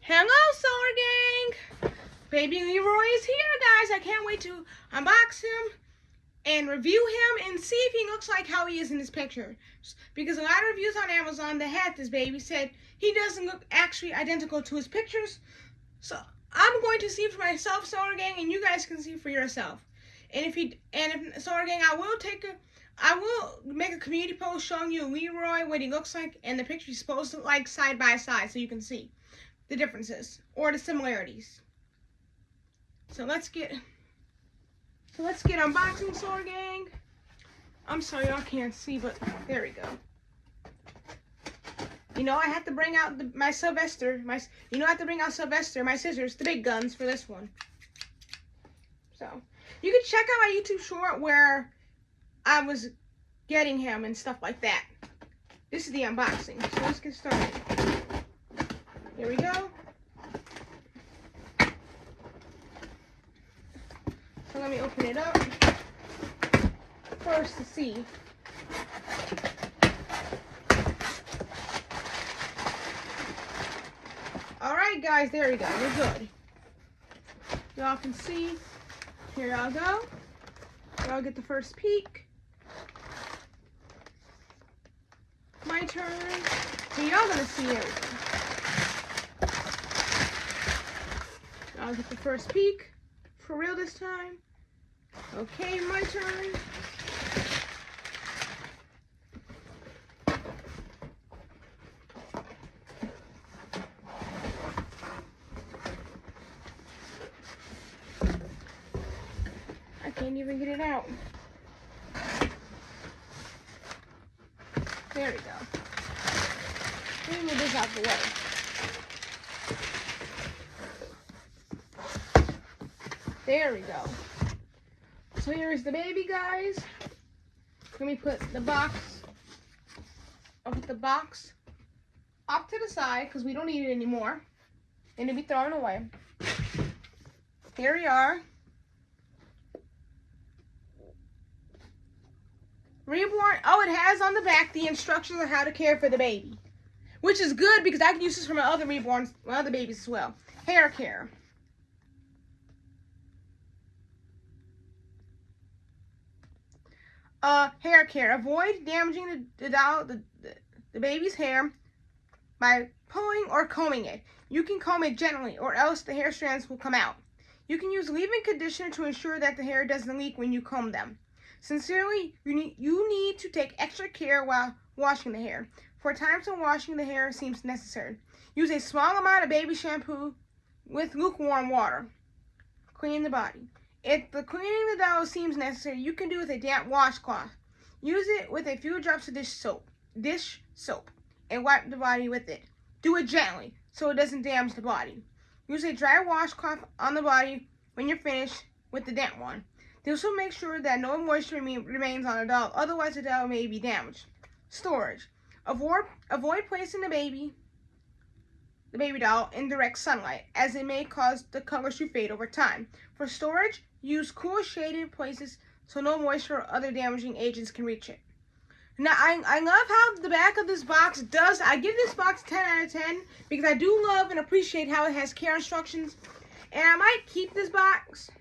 Hello, Solar Gang! Baby Leroy is here, guys. I can't wait to unbox him and review him and see if he looks like how he is in this picture. Because a lot of reviews on Amazon that had this baby said he doesn't look actually identical to his pictures. So I'm going to see for myself, Solar Gang, and you guys can see for yourself. And if Solar Gang, I will make a community post showing you Leroy, what he looks like, and the picture he's supposed to look like side by side so you can see the differences or the similarities. So let's get unboxing, Solar Gang. I'm sorry y'all can't see, but there we go. You know I have to bring out my Sylvester, my scissors, the big guns for this one. So you can check out my YouTube short where I was getting him and stuff like that. This is the unboxing, so let's get started. Here we go. So let me open it up first to see. Alright guys, there we go. We're good. Y'all can see. Here y'all go. Y'all get the first peek. My turn. So y'all gonna see everything. I'll get the first peek. For real this time. Okay, my turn. I can't even get it out. There we go. Let me move this out the way. There we go. So here's the baby, guys. Let me put the box. I'll put the box off to the side because we don't need it anymore. And it'll be thrown away. Here we are. Reborn. Oh, it has on the back the instructions on how to care for the baby, which is good because I can use this for my other reborns, my other babies as well. Hair care. Hair care. Avoid damaging the baby's hair by pulling or combing it. You can comb it gently or else the hair strands will come out. You can use leave-in conditioner to ensure that the hair doesn't leak when you comb them. Sincerely, you need to take extra care while washing the hair. For times when washing the hair seems necessary, use a small amount of baby shampoo with lukewarm water. Clean the body. If the cleaning the doll seems necessary, you can do it with a damp washcloth. Use it with a few drops of dish soap, and wipe the body with it. Do it gently so it doesn't damage the body. Use a dry washcloth on the body when you're finished with the damp one. This will make sure that no moisture remains on the doll, otherwise the doll may be damaged. Storage. Avoid placing the baby doll in direct sunlight, as it may cause the colors to fade over time. For storage, use cool shaded places so no moisture or other damaging agents can reach it. Now, I love how the back of this box does. I give this box 10 out of 10 because I do love and appreciate how it has care instructions. And I might keep this box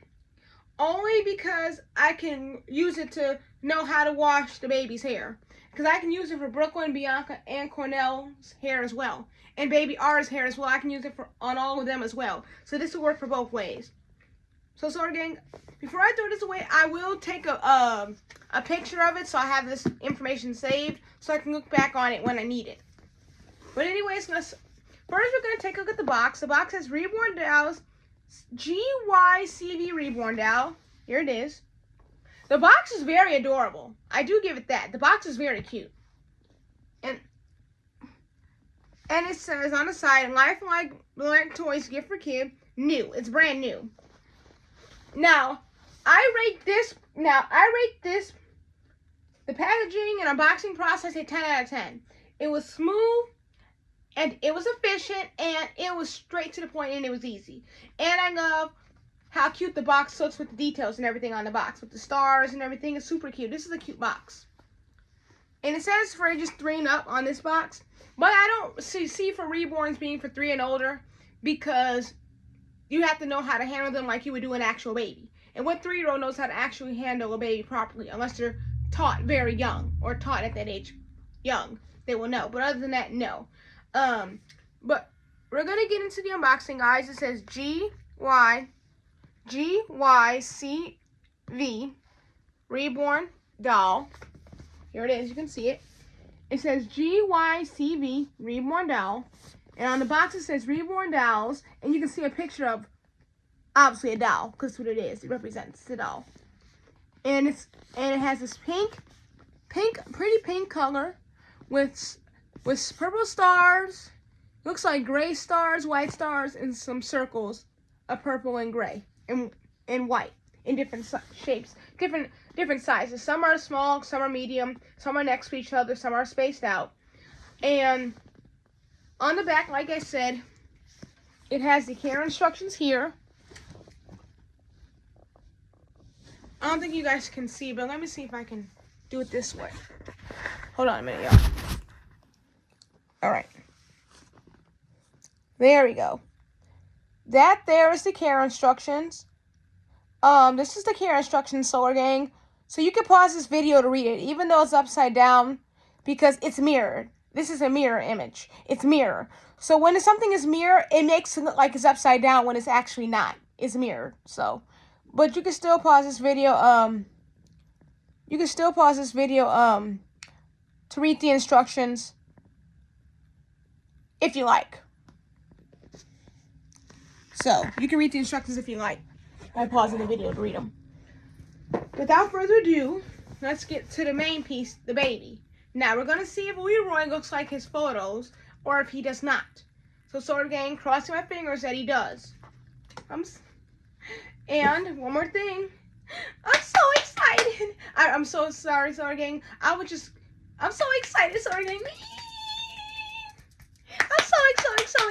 only because I can use it to know how to wash the baby's hair. Because I can use it for Brooklyn, Bianca, and Cornell's hair as well. And baby R's hair as well. I can use it on all of them as well. So this will work for both ways. So Solar Gang, before I throw this away, I will take a picture of it so I have this information saved so I can look back on it when I need it. But anyways, first we're going to take a look at the box. The box has Reborn Dolls, 𝐒𝐨𝐥𝐚𝐫'𝐬 Reborn Doll. Here it is. The box is very adorable. I do give it that. The box is very cute. And it says on the side, lifelike toys gift for kid, new. It's brand new. Now, I rate this, the packaging and unboxing process a 10 out of 10. It was smooth, and it was efficient, and it was straight to the point, and it was easy. And I love how cute the box looks with the details and everything on the box, with the stars and everything. It's super cute. This is a cute box. And it says for ages 3 and up on this box. But I don't see for reborns being for 3 and older. because you have to know how to handle them like you would do an actual baby. And what 3-year-old knows how to actually handle a baby properly, unless they're taught very young or taught at that age young, they will know. But other than that, no. But we're gonna get into the unboxing, guys. It says 𝐒𝐨𝐥𝐚𝐫 Reborn Doll. Here it is. You can see it. It says 𝐒𝐨𝐷 Reborn Doll. And on the box it says Reborn Dolls. And you can see a picture of, obviously, a doll. Because that's what it is. It represents the doll. And it has this pretty pink color with purple stars. Looks like gray stars, white stars, and some circles of purple and gray and white in different shapes, different sizes. Some are small, some are medium, some are next to each other, some are spaced out. And on the back, like I said, it has the care instructions here. I don't think you guys can see, but let me see if I can do it this way. Hold on a minute, y'all. All right. There we go. That there is the care instructions. This is the care instructions, 𝐒𝐨𝐥𝐚𝐫. So you can pause this video to read it, even though it's upside down, because it's mirrored. This is a mirror image. It's mirror. So when something is mirror, it makes it look like it's upside down when it's actually not. It's mirrored. So, but you can still pause this video. To read the instructions if you like. So, you can read the instructions if you like by pausing the video to read them. Without further ado, let's get to the main piece, the baby. Now, we're going to see if Leroy looks like his photos or if he does not. So, 𝐒𝐨𝐥𝐚𝐫, crossing my fingers that he does. And, one more thing. I'm so excited. I'm so sorry, 𝐒𝐨𝐥𝐚𝐫. I'm so excited, 𝐒𝐨𝐥𝐚𝐫. I'm so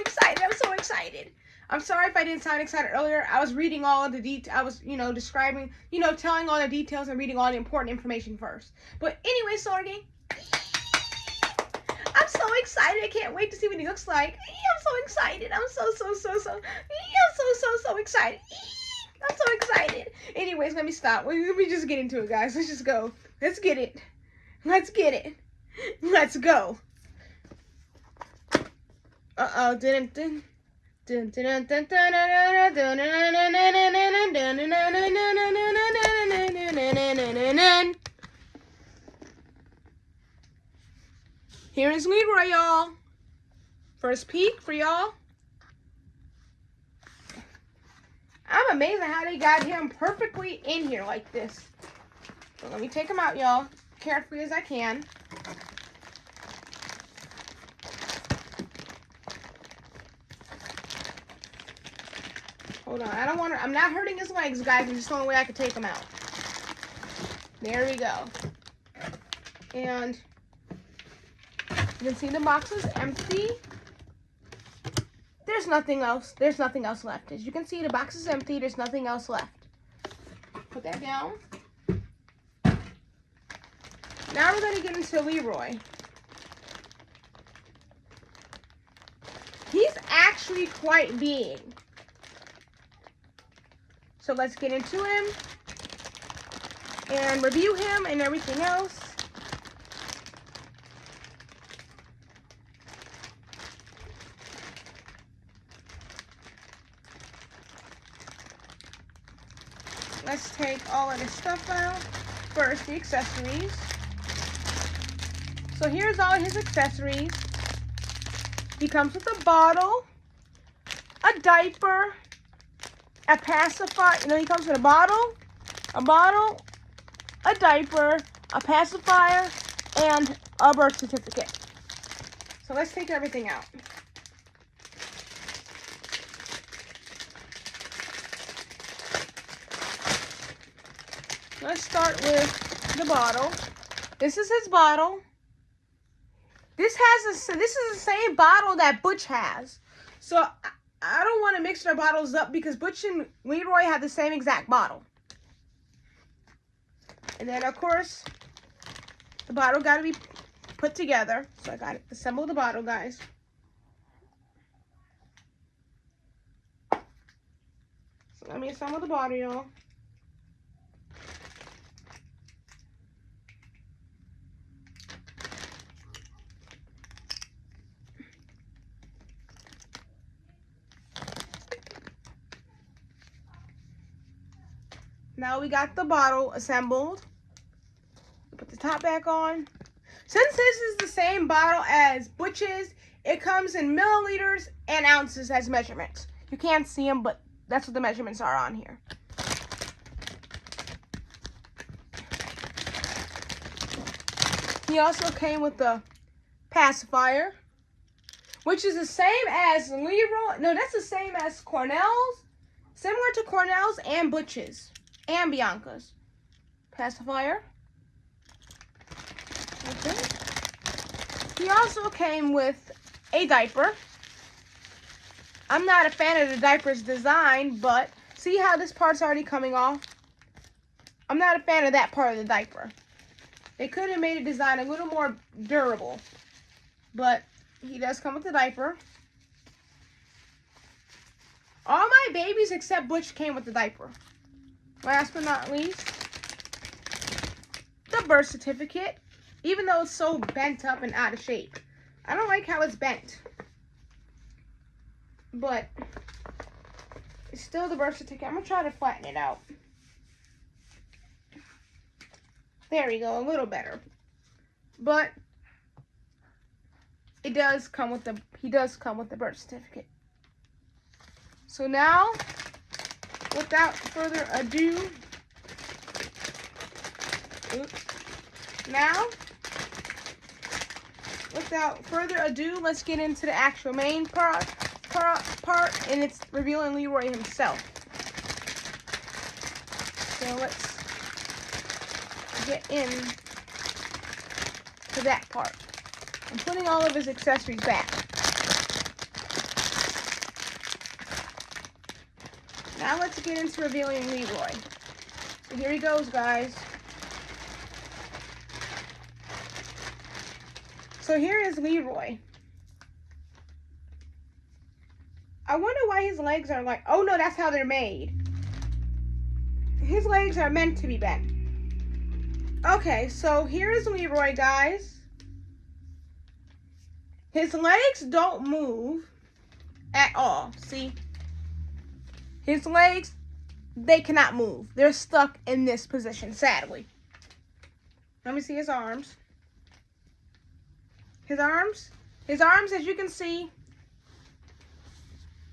excited. I'm so excited. I'm sorry if I didn't sound excited earlier. I was reading all of the details. I was, describing, telling all the details and reading all the important information first. But anyway, 𝐒𝐨𝐥𝐚𝐫, I'm so excited. I can't wait to see what he looks like. I'm so excited. I'm so excited. I'm so excited. Anyways, let me stop. Let me just get into it, guys. Let's just go. Let's get it. Let's get it. Let's go. Uh-oh. Here is Leroy, y'all. First peek for y'all. I'm amazed at how they got him perfectly in here like this. So let me take him out, y'all, carefully as I can. Hold on, I'm not hurting his legs, guys. It's just the only way I can take him out. There we go. And you can see the box is empty. There's nothing else left. As you can see, the box is empty. There's nothing else left. Put that down. Now we're going to get into Leroy. He's actually quite big. So let's get into him and review him and everything else. Let's take all of this stuff out. First, the accessories. So here's all his accessories. He comes with a bottle, a diaper, a pacifier. He comes with a bottle, a diaper, a pacifier, and a birth certificate. So let's take everything out. Let's start with the bottle. This is his bottle. This is the same bottle that Butch has. So I don't want to mix their bottles up because Butch and Leroy have the same exact bottle. And then, of course, the bottle got to be put together. So I got to assemble the bottle, guys. Let me assemble the body, y'all. Now we got the bottle assembled. Put the top back on. Since this is the same bottle as Butch's, it comes in milliliters and ounces as measurements. You can't see them, but that's what the measurements are on here. He also came with the pacifier, which is the same as Leroy. No, that's the same as Cornell's. Similar to Cornell's and Butch's and Bianca's. Pacifier. Okay. He also came with a diaper. I'm not a fan of the diaper's design, but see how this part's already coming off? I'm not a fan of that part of the diaper. They could have made a design a little more durable, but he does come with the diaper. All my babies except Butch came with the diaper. Last but not least, the birth certificate. Even though it's so bent up and out of shape. I don't like how it's bent. But it's still the birth certificate. I'm going to try to flatten it out. There we go, a little better. But it does come with he does come with the birth certificate. So now, without further ado, let's get into the actual main part, and it's revealing Leroy himself. So let's get in to that part. I'm putting all of his accessories back. Now let's get into revealing Leroy. So here he goes, guys. So here is Leroy. I wonder why his legs are like, oh no, that's how they're made. His legs are meant to be bent. Okay, so here is Leroy, guys. His legs don't move at all, see? His legs, they cannot move. They're stuck in this position, sadly. Let me see his arms. His arms, as you can see,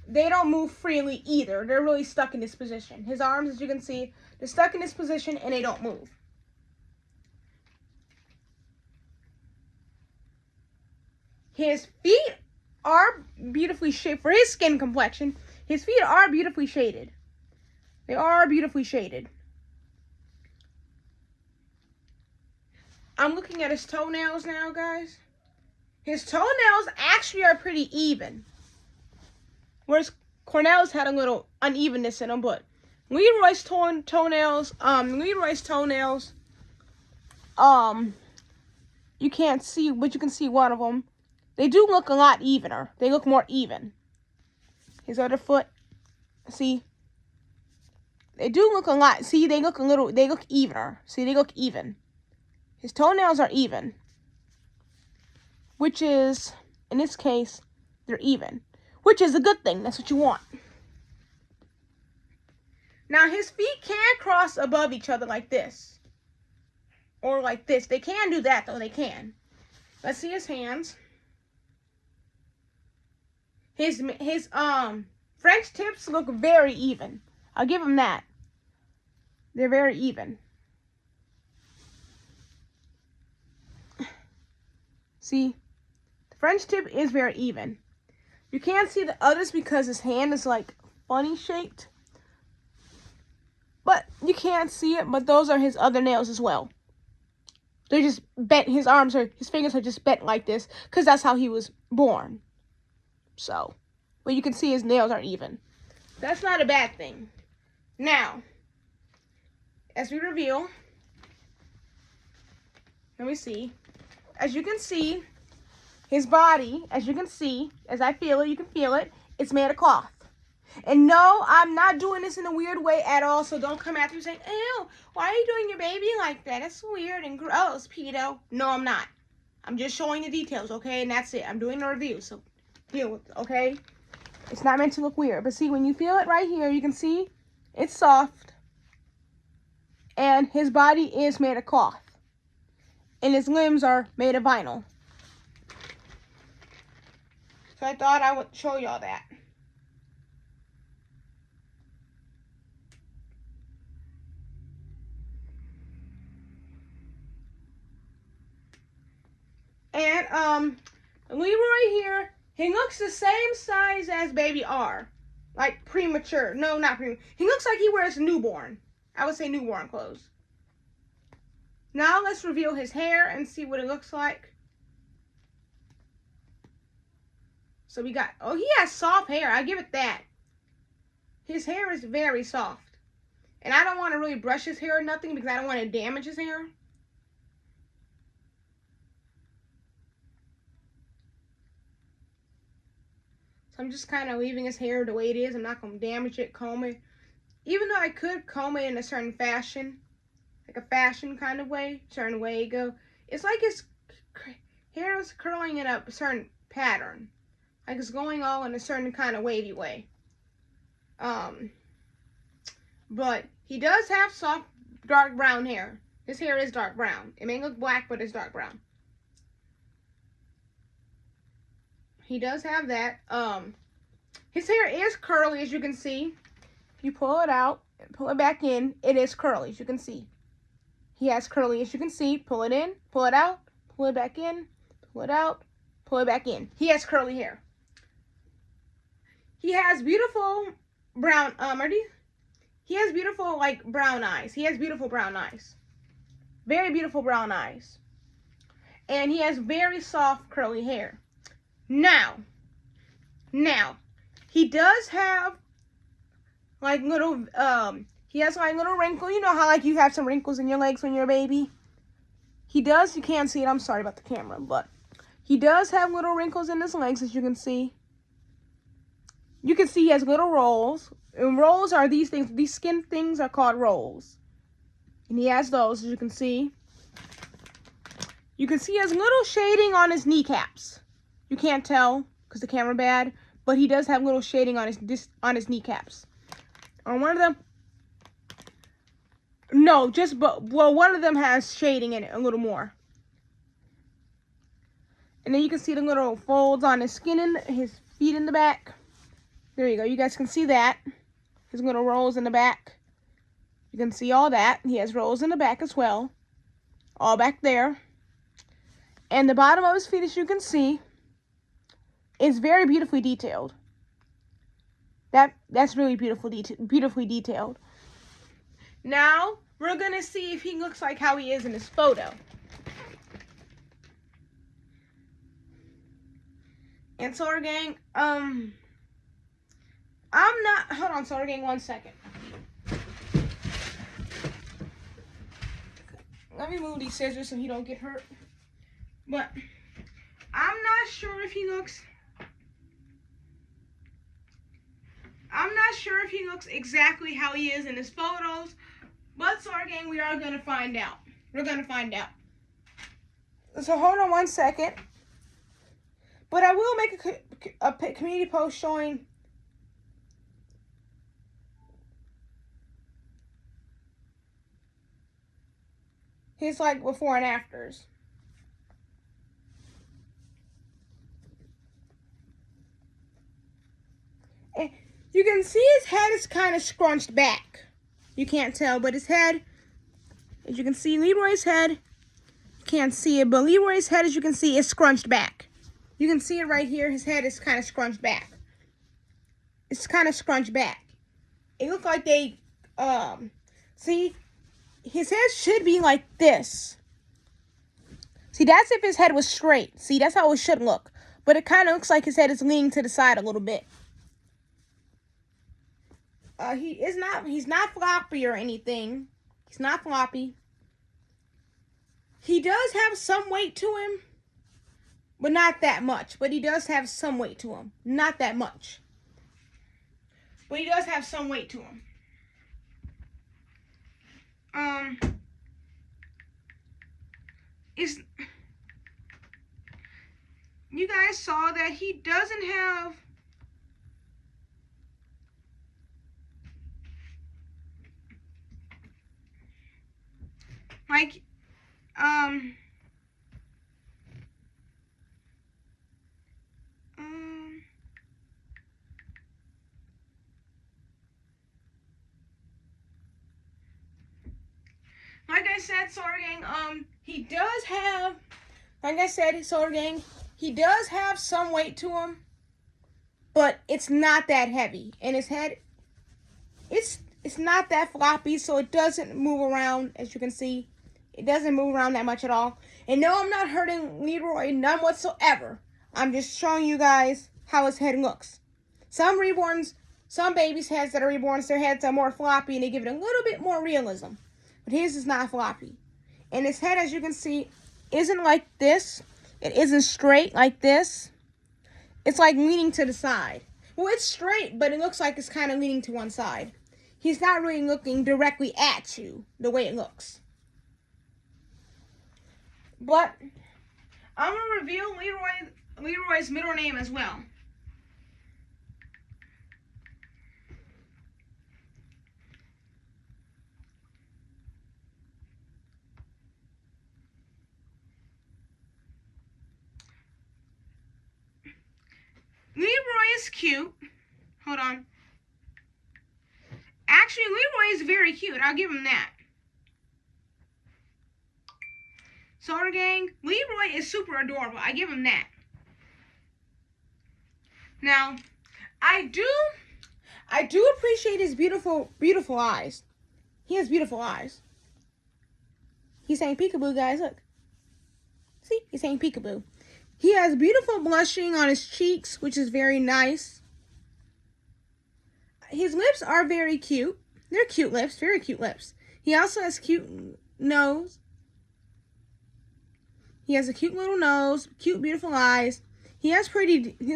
they don't move freely either. They're really stuck in this position. His arms, as you can see, they're stuck in this position and they don't move. His feet are beautifully shaped for his skin complexion. His feet are beautifully shaded. They are beautifully shaded. I'm looking at his toenails now, guys. His toenails actually are pretty even. Whereas Cornell's had a little unevenness in them, but Leroy's toenails, you can't see, but you can see one of them. They do look a lot evener. They look more even. His other foot, see? They do look a lot, see, they look evener. See, they look even. His toenails are even. Which is, in this case, they're even. Which is a good thing. That's what you want. Now, his feet can cross above each other like this. Or like this. They can do that, though. They can. Let's see his hands. His French tips look very even. I'll give him that. They're very even. See? The French tip is very even. You can't see the others because his hand is like funny shaped. But you can't see it, but those are his other nails as well. They're just bent, his fingers are just bent like this because that's how he was born. So, but you can see his nails are even. That's not a bad thing. Now, as we reveal, let me see. As you can see, his body, as you can see, as I feel it, you can feel it, it's made of cloth. And no, I'm not doing this in a weird way at all, so don't come after me saying, ew, why are you doing your baby like that? That's weird and gross, pedo. No, I'm not. I'm just showing the details, okay? And that's it. I'm doing a review, so deal with it, okay? It's not meant to look weird. But see, when you feel it right here, you can see it's soft. And his body is made of cloth. And his limbs are made of vinyl. So I thought I would show y'all that. And Leroy here, he looks the same size as baby R. Like premature. No, not premature. He looks like he wears newborn. I would say newborn clothes. Now let's reveal his hair and see what it looks like. So we got, oh, he has soft hair. I give it that. His hair is very soft. And I don't want to really brush his hair or nothing because I don't want to damage his hair. So I'm just kind of leaving his hair the way it is. I'm not going to damage it, comb it. Even though I could comb it in a certain fashion. Like a fashion kind of way. Certain way you go. It's like his hair is curling in a certain pattern. Like it's going all in a certain kind of wavy way. But he does have soft, dark brown hair. His hair is dark brown. It may look black, but it's dark brown. He does have that. His hair is curly, as you can see. If you pull it out and pull it back in, it is curly, as you can see. He has curly, as you can see. Pull it in, pull it out, pull it back in, pull it out, pull it back in. He has curly hair. He has beautiful brown, he has beautiful, like, brown eyes. He has beautiful brown eyes. Very beautiful brown eyes. And he has very soft, curly hair. Now, he does have, like, little, he has, like, little wrinkles. You know how, like, you have some wrinkles in your legs when you're a baby? He does. You can't see it. I'm sorry about the camera, but he does have little wrinkles in his legs, as you can see. You can see he has little rolls. And rolls are these things. These skin things are called rolls. And he has those, as you can see. You can see he has little shading on his kneecaps. You can't tell because the camera bad, but he does have little shading on his kneecaps. On one of them, no, one of them has shading in it, a little more. And then you can see the little folds on his skin and his feet in the back. There you go. You guys can see that. His little rolls in the back. You can see all that. He has rolls in the back as well. All back there. And the bottom of his feet, as you can see, is very beautifully detailed. That's really beautifully detailed. Now, we're going to see if he looks like how he is in his photo. And Solar Gang, I'm not, hold on, Solar Gang, 1 second. Let me move these scissors so he don't get hurt. But I'm not sure if he looks exactly how he is in his photos. But Solar Gang, we are going to find out. We're going to find out. So hold on 1 second. But I will make a community post showing his, like, before and afters. And you can see his head is kind of scrunched back. You can't tell, but his head, as you can see, Leroy's head, you can't see it, but Leroy's head, as you can see, is scrunched back. You can see it right here. His head is kind of scrunched back. It's kind of scrunched back. It looks like they, see, his head should be like this. See, that's if his head was straight. See, that's how it should look. But it kind of looks like his head is leaning to the side a little bit. He's not floppy or anything. He's not floppy. He does have some weight to him, but not that much. But he does have some weight to him. Not that much. but he does have some weight to him. You guys saw that he doesn't have like like I said, Solar Gang, he does have, like I said, Solar Gang, he does have some weight to him, but it's not that heavy. And his head, it's not that floppy, so it doesn't move around, as you can see. It doesn't move around that much at all. And no, I'm not hurting Leroy, none whatsoever. I'm just showing you guys how his head looks. Some babies' heads that are reborn, their heads are more floppy and they give it a little bit more realism. But his is not floppy. And his head, as you can see, isn't like this. It isn't straight like this. It's like leaning to the side. Well, it's straight, but it looks like it's kind of leaning to one side. He's not really looking directly at you the way it looks. But I'm going to reveal Leroy's middle name as well. Leroy is cute. Hold on. Actually, Leroy is very cute. I'll give him that. Solar Gang, Leroy is super adorable. I give him that. Now, I do appreciate his beautiful eyes. He has beautiful eyes. He's saying peekaboo, guys. Look. See? He's saying peekaboo. He has beautiful blushing on his cheeks, which is very nice. His lips are very cute. They're cute lips, very cute lips. He also has cute nose. He has a cute little nose, cute, beautiful eyes. His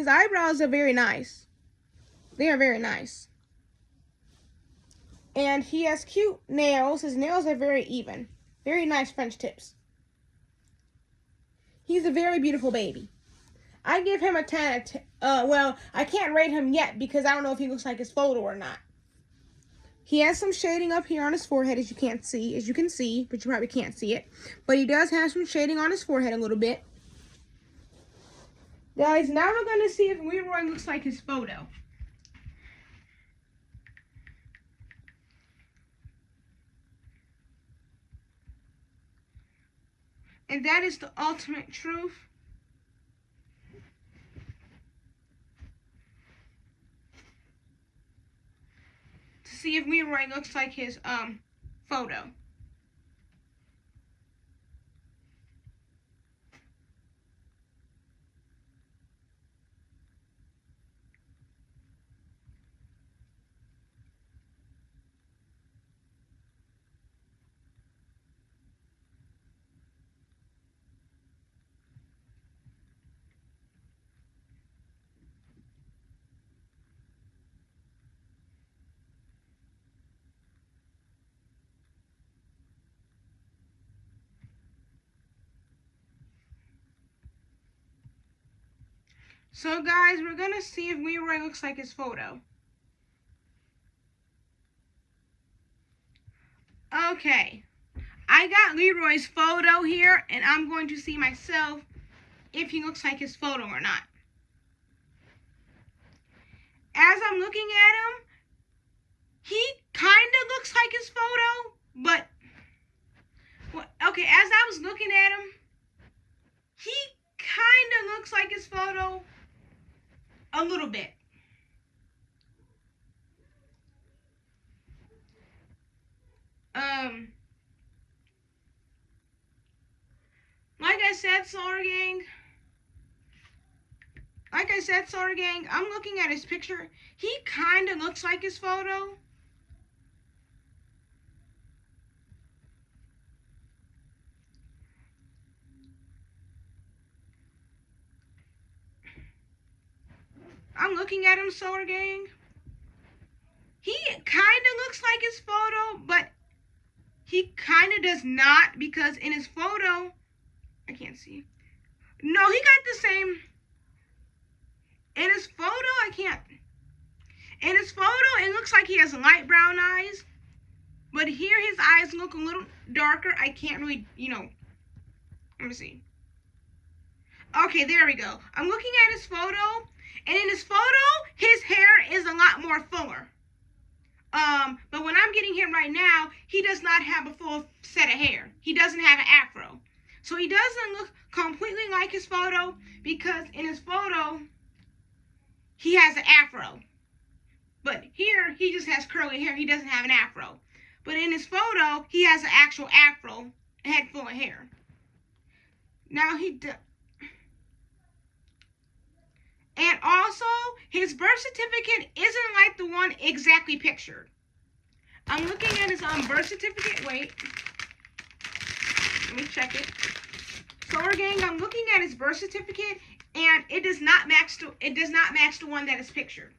eyebrows are very nice. They are very nice. And he has cute nails. His nails are very even. Very nice French tips. He's a very beautiful baby. I give him a 10. Well, I can't rate him yet because I don't know if he looks like his photo or not. He has some shading up here on his forehead, as you can see, but you probably can't see it. But he does have some shading on his forehead a little bit. Guys, now we're going to see if Leroy looks like his photo. And that is the ultimate truth. To see if Leroy looks like his photo. So guys, we're going to see if Leroy looks like his photo. Okay. I got Leroy's photo here, and I'm going to see myself if he looks like his photo or not. As I'm looking at him, he kind of looks like his photo, but, okay, as I was looking at him, he kind of looks like his photo a little bit. Like I said, Solar Gang, I'm looking at his picture. He kind of looks like his photo. I'm looking at him, Solar Gang. he kind of does not, because in his photo, I can't see. No, he got the same. In his photo, I can't. In his photo, it looks like he has light brown eyes. But here, his eyes look a little darker. I can't really, let me see. Okay, there we go. I'm looking at his photo. And in his photo, his hair is a lot more fuller. But when I'm getting him right now, he does not have a full set of hair. He doesn't have an afro. So he doesn't look completely like his photo, because in his photo, he has an afro. But here, he just has curly hair. He doesn't have an afro. But in his photo, he has an actual afro, a head full of hair. Now and also, his birth certificate isn't like the one exactly pictured. I'm looking at his birth certificate. Wait. Let me check it. So, gang, I'm looking at his birth certificate, and it does not match the one that is pictured.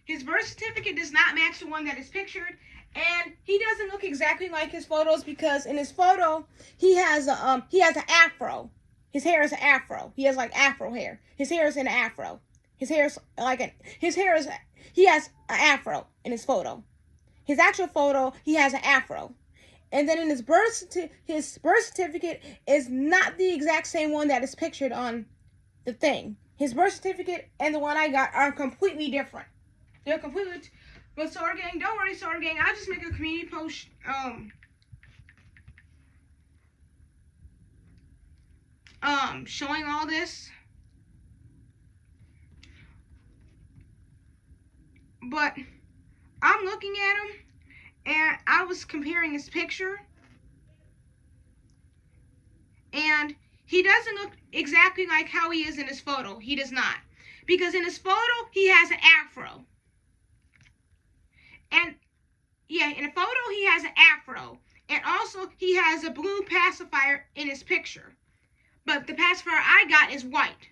His birth certificate does not match the one that is pictured, and he doesn't look exactly like his photos, because in his photo he has an afro. His hair is an afro. He has like afro hair. His hair is an afro. He has an afro in his photo. His actual photo, he has an afro. And then in his birth certificate is not the exact same one that is pictured on the thing. His birth certificate and the one I got are completely different. They're completely. But Sword Gang, don't worry, Sword Gang. I'll just make a community post. Showing all this. But I'm looking at him, and I was comparing his picture, and he doesn't look exactly like how he is in his photo. He does not. Because in his photo, he has an afro. And, yeah, in a photo, he has an afro. And also, he has a blue pacifier in his picture. But the pacifier I got is white.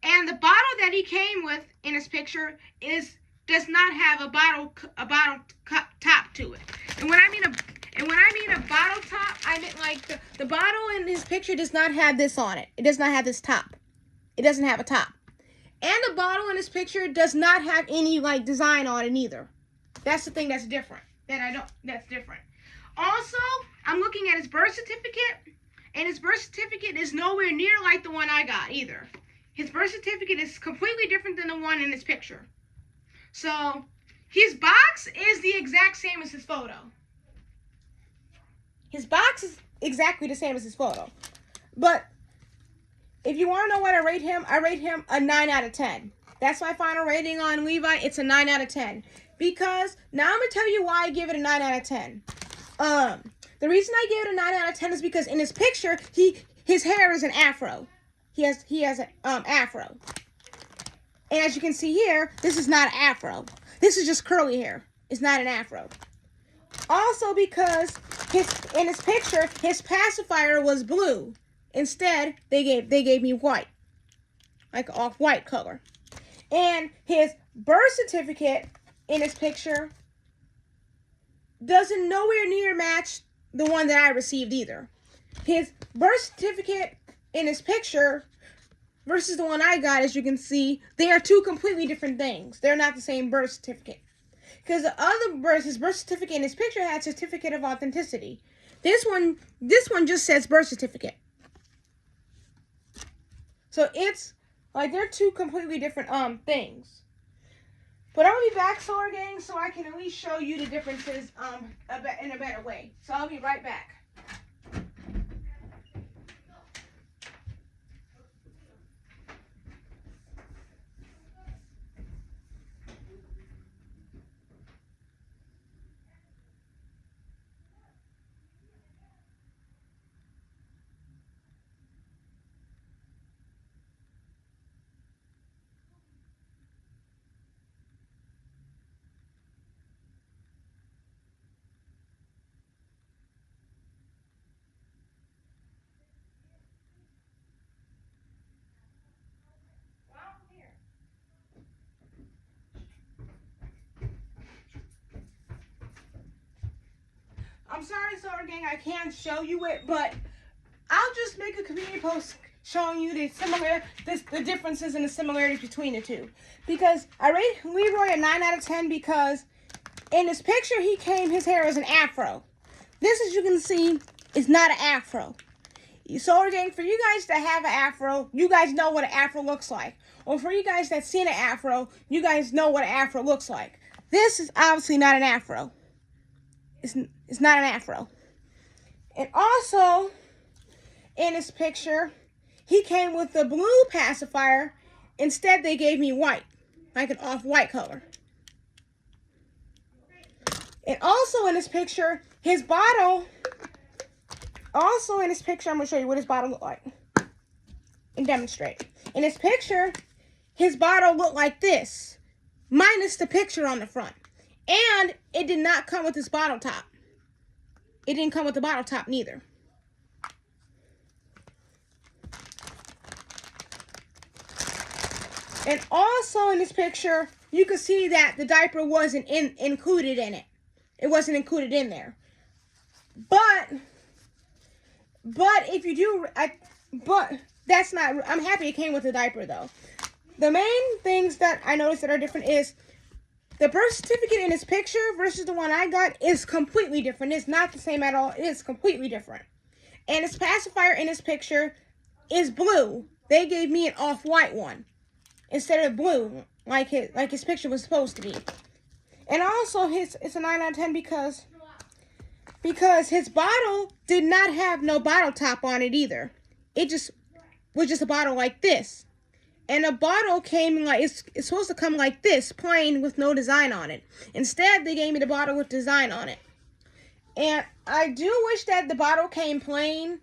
And the bottle that he came with in his picture does not have a bottle top to it. And when I mean a bottle top, I mean like the bottle in his picture does not have this on it. It does not have this top. It doesn't have a top. And the bottle in his picture does not have any like design on it either. That's the thing that's different. That's different. Also, I'm looking at his birth certificate, and his birth certificate is nowhere near like the one I got either. His birth certificate is completely different than the one in his picture. So, his box is the exact same as his photo. His box is exactly the same as his photo. But if you want to know what I rate him a 9 out of 10. That's my final rating on Levi. It's a 9 out of 10. Because, now I'm going to tell you why I give it a 9 out of 10. The reason I gave it a 9 out of 10 is because in his picture, his hair is an afro. He has an afro. And as you can see here, this is not an afro. This is just curly hair. It's not an afro. Also because in his picture, his pacifier was blue. Instead, they gave me white. Like off-white color. And his birth certificate in his picture doesn't nowhere near match the one that I received either. His birth certificate in his picture versus the one I got, as you can see, they are two completely different things. They're not the same birth certificate. Because his birth certificate in his picture had certificate of authenticity. This one just says birth certificate. So it's like they're two completely different things. But I'll be back, Sword Gang, so I can at least show you the differences in a better way. So I'll be right back. I'm sorry, Solar Gang, I can't show you it, but I'll just make a community post showing you the differences and the similarities between the two. Because I rate Leroy a 9 out of 10 because in this picture his hair is an afro. This, as you can see, is not an afro. Solar Gang, for you guys that have an afro, you guys know what an afro looks like. Or for you guys that seen an afro, you guys know what an afro looks like. This is obviously not an afro. It's not an afro. And also, in this picture, he came with the blue pacifier. Instead, they gave me white, like an off-white color. And also in this picture, his bottle. Also in this picture, I'm going to show you what his bottle looked like and demonstrate. In this picture, his bottle looked like this, minus the picture on the front. And it did not come with this bottle top. It didn't come with the bottle top neither. And also in this picture, you can see that the diaper wasn't included in it. It wasn't included in there. But if you do, but that's not, I'm happy it came with the diaper though. The main things that I noticed that are different is the birth certificate in this picture versus the one I got is completely different. It's not the same at all. It is completely different. And his pacifier in this picture is blue. They gave me an off-white one instead of blue, like his picture was supposed to be. And also, it's a 9 out of 10 because his bottle did not have no bottle top on it either. It was just a bottle like this. And the bottle came like, it's supposed to come like this, plain with no design on it. Instead, they gave me the bottle with design on it. And I do wish that the bottle came plain.